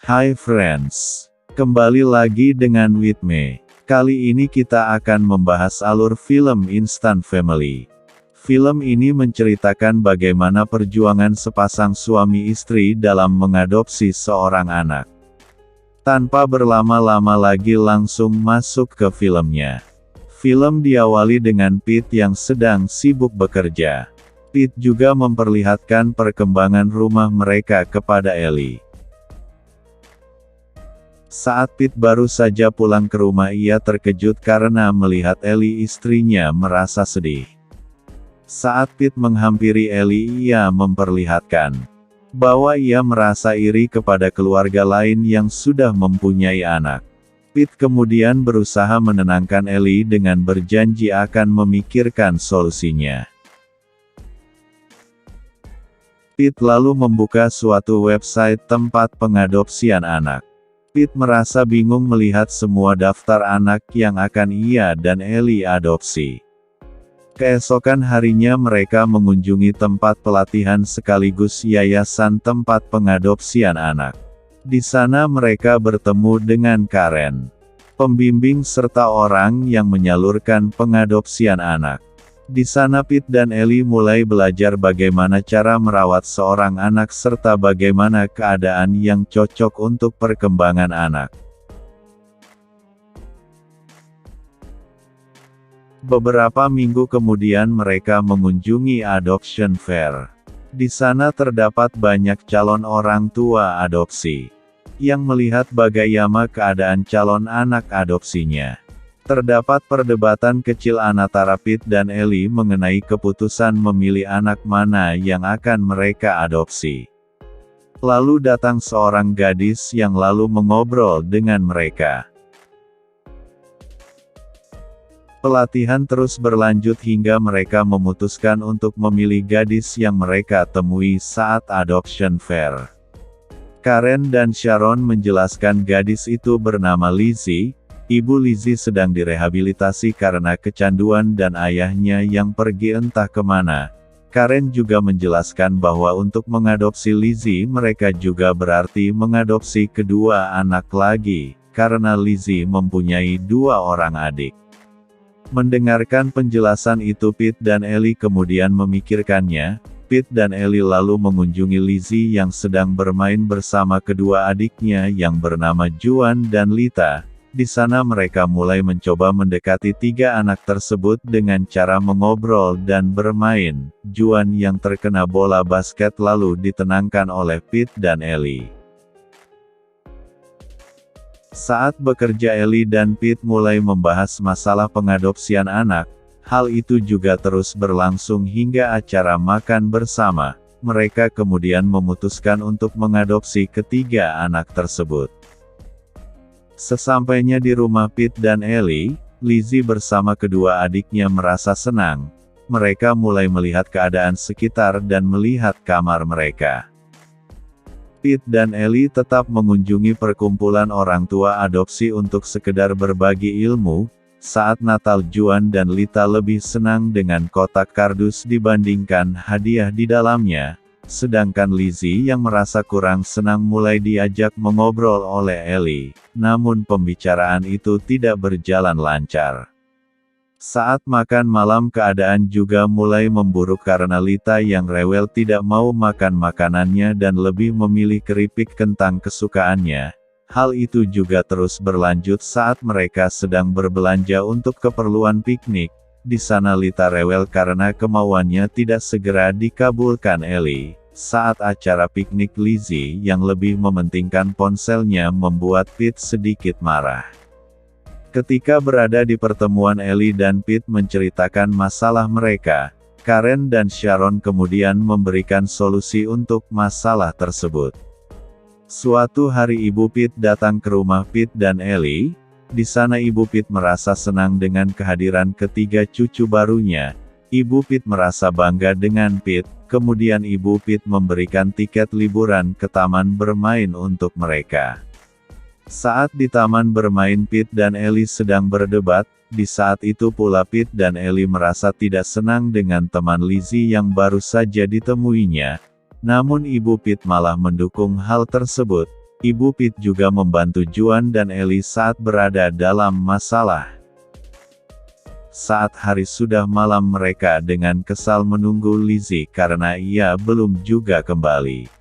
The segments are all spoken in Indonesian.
Hai friends, kembali lagi dengan Witme. Kali ini kita akan membahas alur film Instant Family. Film ini menceritakan bagaimana perjuangan sepasang suami istri dalam mengadopsi seorang anak. Tanpa berlama-lama lagi langsung masuk ke filmnya. Film diawali dengan Pete yang sedang sibuk bekerja. Pete juga memperlihatkan perkembangan rumah mereka kepada Ellie. Saat Pete baru saja pulang ke rumah, ia terkejut karena melihat Ellie istrinya merasa sedih. Saat Pete menghampiri Ellie, ia memperlihatkan bahwa ia merasa iri kepada keluarga lain yang sudah mempunyai anak. Pete kemudian berusaha menenangkan Ellie dengan berjanji akan memikirkan solusinya. Pete lalu membuka suatu website tempat pengadopsian anak. Pete merasa bingung melihat semua daftar anak yang akan ia dan Ellie adopsi. Keesokan harinya mereka mengunjungi tempat pelatihan sekaligus yayasan tempat pengadopsian anak. Di sana mereka bertemu dengan Karen, pembimbing serta orang yang menyalurkan pengadopsian anak. Di sana Pete dan Ellie mulai belajar bagaimana cara merawat seorang anak serta bagaimana keadaan yang cocok untuk perkembangan anak. Beberapa minggu kemudian mereka mengunjungi adoption fair. Di sana terdapat banyak calon orang tua adopsi yang melihat bagaimana keadaan calon anak adopsinya. Terdapat perdebatan kecil antara Pete dan Ellie mengenai keputusan memilih anak mana yang akan mereka adopsi. Lalu datang seorang gadis yang lalu mengobrol dengan mereka. Pelatihan terus berlanjut hingga mereka memutuskan untuk memilih gadis yang mereka temui saat adoption fair. Karen dan Sharon menjelaskan gadis itu bernama Lizzie. Ibu Lizzie sedang direhabilitasi karena kecanduan dan ayahnya yang pergi entah kemana. Karen juga menjelaskan bahwa untuk mengadopsi Lizzie mereka juga berarti mengadopsi kedua anak lagi, karena Lizzie mempunyai 2 orang adik. Mendengarkan penjelasan itu Pete dan Ellie kemudian memikirkannya. Pete dan Ellie lalu mengunjungi Lizzie yang sedang bermain bersama kedua adiknya yang bernama Juan dan Lita. Di sana mereka mulai mencoba mendekati 3 anak tersebut dengan cara mengobrol dan bermain. Juan yang terkena bola basket lalu ditenangkan oleh Pete dan Ellie. Saat bekerja Ellie dan Pete mulai membahas masalah pengadopsian anak. Hal itu juga terus berlangsung hingga acara makan bersama. Mereka kemudian memutuskan untuk mengadopsi ketiga anak tersebut. Sesampainya di rumah Pete dan Ellie, Lizzie bersama kedua adiknya merasa senang. Mereka mulai melihat keadaan sekitar dan melihat kamar mereka. Pete dan Ellie tetap mengunjungi perkumpulan orang tua adopsi untuk sekedar berbagi ilmu. Saat Natal Juan dan Lita lebih senang dengan kotak kardus dibandingkan hadiah di dalamnya. Sedangkan Lizzie yang merasa kurang senang mulai diajak mengobrol oleh Ellie, namun pembicaraan itu tidak berjalan lancar. Saat makan malam keadaan juga mulai memburuk karena Lita yang rewel tidak mau makan makanannya dan lebih memilih keripik kentang kesukaannya. Hal itu juga terus berlanjut saat mereka sedang berbelanja untuk keperluan piknik. Di sana Lita rewel karena kemauannya tidak segera dikabulkan Ellie. Saat acara piknik Lizzie yang lebih mementingkan ponselnya membuat Pete sedikit marah. Ketika berada di pertemuan Ellie dan Pete menceritakan masalah mereka, Karen dan Sharon kemudian memberikan solusi untuk masalah tersebut. Suatu hari ibu Pete datang ke rumah Pete dan Ellie. Di sana ibu Pete merasa senang dengan kehadiran ketiga cucu barunya. Ibu Pete merasa bangga dengan Pete, kemudian ibu Pete memberikan tiket liburan ke taman bermain untuk mereka. Saat di taman bermain Pete dan Ellie sedang berdebat, di saat itu pula Pete dan Ellie merasa tidak senang dengan teman Lizzie yang baru saja ditemuinya. Namun ibu Pete malah mendukung hal tersebut. Ibu Pete juga membantu Juan dan Ellie saat berada dalam masalah. Saat hari sudah malam, mereka dengan kesal menunggu Lizzie karena ia belum juga kembali.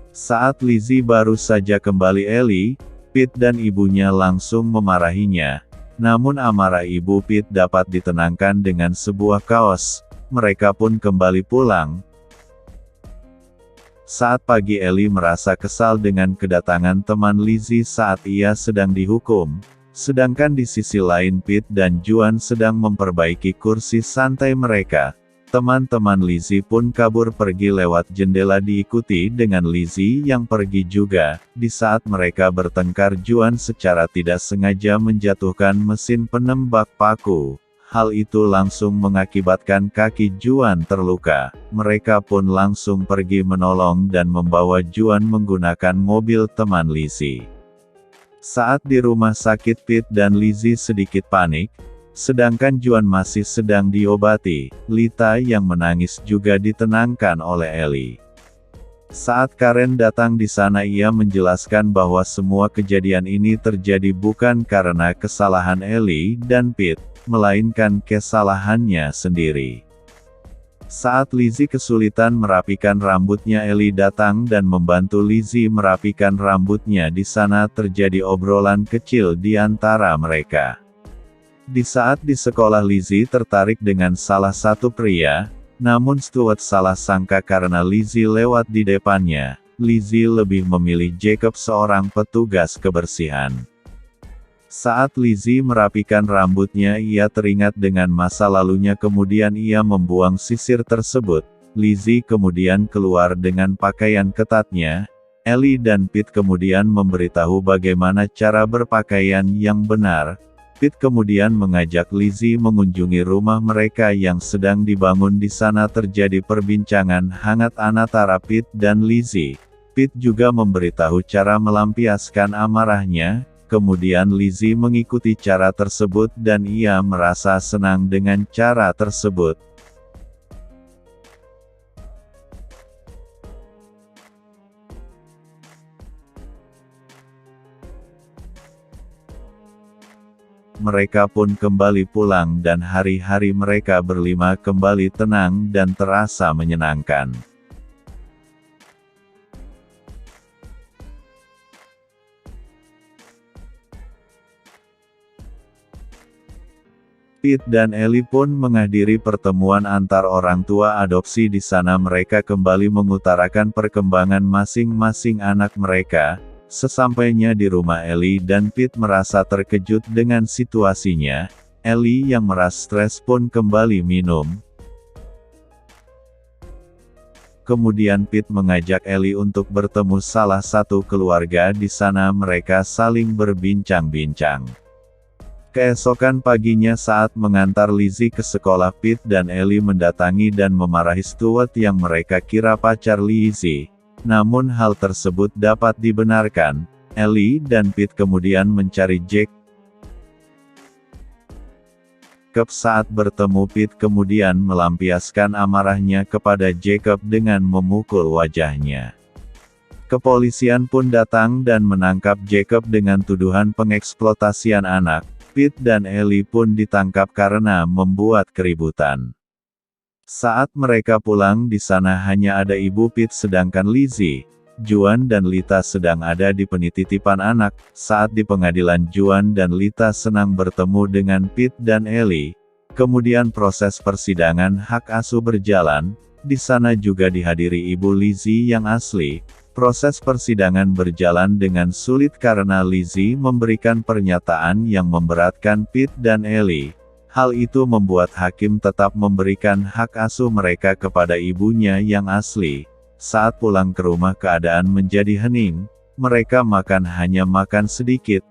Saat Lizzie baru saja kembali, Ellie, Pete dan ibunya langsung memarahinya. Namun amarah Ibu Pete dapat ditenangkan dengan sebuah kaos. Mereka pun kembali pulang. Saat pagi, Ellie merasa kesal dengan kedatangan teman Lizzie saat ia sedang dihukum. Sedangkan di sisi lain Pete dan Juan sedang memperbaiki kursi santai mereka. Teman-teman Lizzie pun kabur pergi lewat jendela diikuti dengan Lizzie yang pergi juga. Di saat mereka bertengkar, Juan secara tidak sengaja menjatuhkan mesin penembak paku. Hal itu langsung mengakibatkan kaki Juan terluka. Mereka pun langsung pergi menolong dan membawa Juan menggunakan mobil teman Lizzie. Saat di rumah sakit, Pete dan Lizzie sedikit panik. Sedangkan Juan masih sedang diobati. Lita yang menangis juga ditenangkan oleh Ellie. Saat Karen datang di sana, ia menjelaskan bahwa semua kejadian ini terjadi bukan karena kesalahan Ellie dan Pete, melainkan kesalahannya sendiri. Saat Lizzie kesulitan merapikan rambutnya, Ellie datang dan membantu Lizzie merapikan rambutnya. Di sana terjadi obrolan kecil di antara mereka. Di saat di sekolah, Lizzie tertarik dengan salah satu pria, namun Stuart salah sangka karena Lizzie lewat di depannya. Lizzie lebih memilih Jacob, seorang petugas kebersihan. Saat Lizzie merapikan rambutnya, ia teringat dengan masa lalunya, kemudian ia membuang sisir tersebut. Lizzie kemudian keluar dengan pakaian ketatnya. Ellie dan Pete kemudian memberitahu bagaimana cara berpakaian yang benar. Pete kemudian mengajak Lizzie mengunjungi rumah mereka yang sedang dibangun. Di sana terjadi perbincangan hangat antara Pete dan Lizzie. Pete juga memberitahu cara melampiaskan amarahnya. Kemudian Lizzie mengikuti cara tersebut dan ia merasa senang dengan cara tersebut. Mereka pun kembali pulang dan hari-hari mereka berlima kembali tenang dan terasa menyenangkan. Pete dan Ellie pun menghadiri pertemuan antar orang tua adopsi. Di sana mereka kembali mengutarakan perkembangan masing-masing anak mereka. Sesampainya di rumah, Ellie dan Pete merasa terkejut dengan situasinya. Ellie yang merasa stres pun kembali minum. Kemudian Pete mengajak Ellie untuk bertemu salah satu keluarga. Di sana mereka saling berbincang-bincang. Keesokan paginya saat mengantar Lizzie ke sekolah, Pete dan Ellie mendatangi dan memarahi Stuart yang mereka kira pacar Lizzie. Namun hal tersebut dapat dibenarkan. Ellie dan Pete kemudian mencari Jacob. Saat bertemu, Pete kemudian melampiaskan amarahnya kepada Jacob dengan memukul wajahnya. Kepolisian pun datang dan menangkap Jacob dengan tuduhan pengeksploitasian anak. Pete dan Ellie pun ditangkap karena membuat keributan. Saat mereka pulang, di sana hanya ada Ibu Pete sedangkan Lizzie, Juan dan Lita sedang ada di penitipan anak. Saat di pengadilan, Juan dan Lita senang bertemu dengan Pete dan Ellie. Kemudian proses persidangan hak asuh berjalan. Di sana juga dihadiri Ibu Lizzie yang asli. Proses persidangan berjalan dengan sulit karena Lizzie memberikan pernyataan yang memberatkan Pete dan Ellie. Hal itu membuat hakim tetap memberikan hak asuh mereka kepada ibunya yang asli. Saat pulang ke rumah, keadaan menjadi hening. Mereka hanya makan sedikit.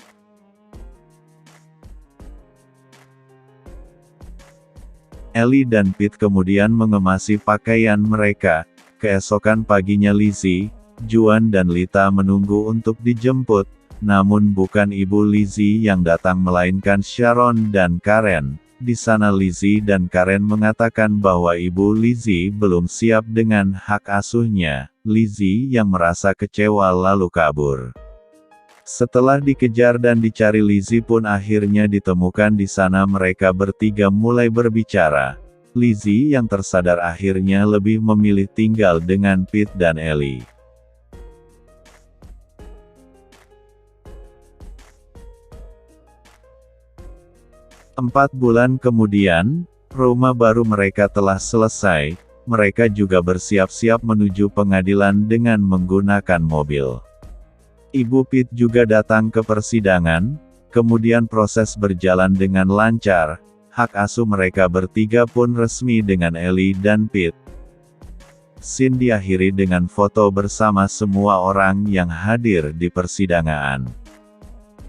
Ellie dan Pete kemudian mengemasi pakaian mereka. Keesokan paginya Lizzie, Juan dan Lita menunggu untuk dijemput, namun bukan Ibu Lizzie yang datang melainkan Sharon dan Karen. Di sana Lizzie dan Karen mengatakan bahwa Ibu Lizzie belum siap dengan hak asuhnya. Lizzie yang merasa kecewa lalu kabur. Setelah dikejar dan dicari, Lizzie pun akhirnya ditemukan di sana. Mereka bertiga mulai berbicara. Lizzie yang tersadar akhirnya lebih memilih tinggal dengan Pete dan Ellie. Empat bulan kemudian, rumah baru mereka telah selesai. Mereka juga bersiap-siap menuju pengadilan dengan menggunakan mobil. Ibu Pete juga datang ke persidangan, kemudian proses berjalan dengan lancar. Hak asuh mereka bertiga pun resmi dengan Ellie dan Pete. Scene diakhiri dengan foto bersama semua orang yang hadir di persidangan.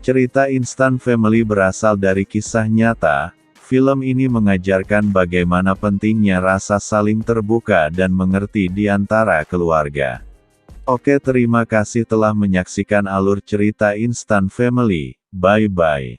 Cerita Instant Family berasal dari kisah nyata. Film ini mengajarkan bagaimana pentingnya rasa saling terbuka dan mengerti di antara keluarga. Oke, terima kasih telah menyaksikan alur cerita Instant Family. Bye-bye.